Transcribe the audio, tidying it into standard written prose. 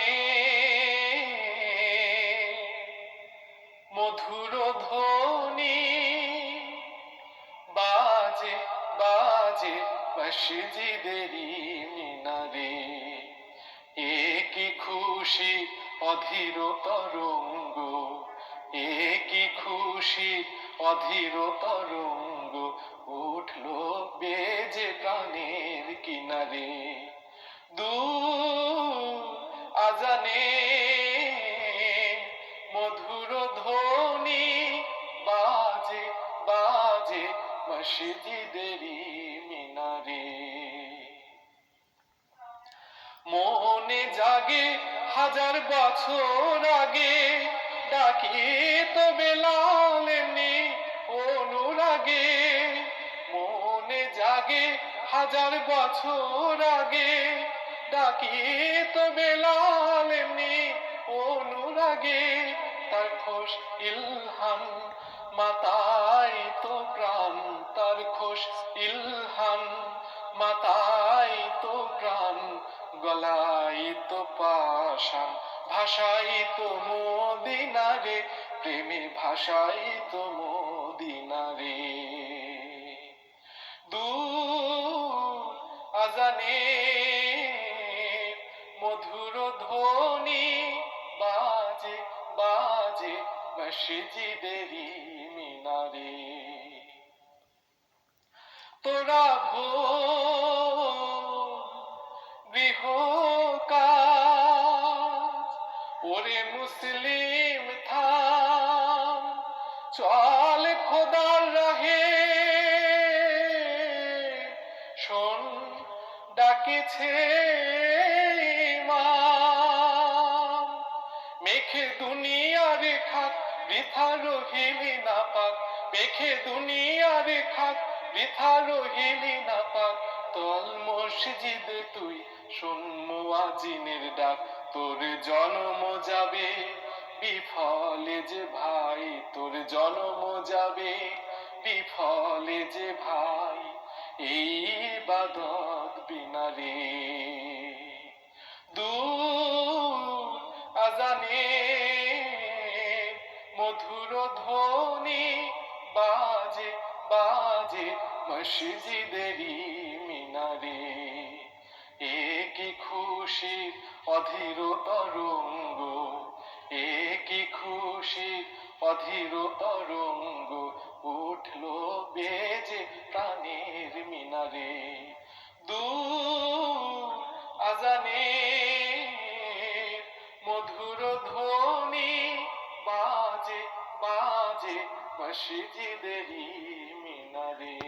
আজানে মধুর ধ্বনি বাজে বাজে মসজিদেরি মিনারে, এ কি খুশি অধীর তরঙ্গ, এ কি খুশি অধীর তরঙ্গ, উঠলো বেজে প্রাণের কিনারে। দূর আজানে মধুর ধ্বনি বাজে বাজে মসজিদেরি মিনারে। মনে জাগে হাজার বছর আগে, ডাকি তো বেলাল এমনি অনুরাগে। মনে জাগে হাজার বছর আগে, ডাকি তো বেলাল এমনি অনুরাগে। তার খোশ ইলহান মাতাই তো প্রাণ, তার খোশ ইলহান মাতাই তো প্রাণ, গলাই তো পাশান, ভাষাই তো মদিনারে, প্রেমে ভাষাই তো মদিনারে। দূর আজানে মধুর ধ্বনি বাজে বাজে মসজিদেরি মিনারে। তোরা গৃহ কাজ, ওরে মুসলিম থাম, চল খোদার রাহে, শোন ডাকেছে ইমাম। মেখে দুনিয়ার খাক বৃথা রহিলি না পাক, মেখে দুনিয়ার খাক বৃথা রহিলি না পাক। তল মসজিদ তুই শোন মুয়াজ্জিনের ডাক, তোর জন্ম যাবে বিফলে যে ভাই, তোর জন্ম যাবে বিফলে যে ভাই, এই ইবাদত বিনা রে। দূর আজানে মধুর ধ্বনি বাজে বাজে মসজিদেরি মিনারে, এ কি খুশি অধীর তরঙ্গ, এ কি খুশি অধীর তরঙ্গ, উঠলো বেজে প্রাণের মিনারে। দূর আজানে মধুর ধ্বনি বাজে বাজে মসজিদেরি মিনারে।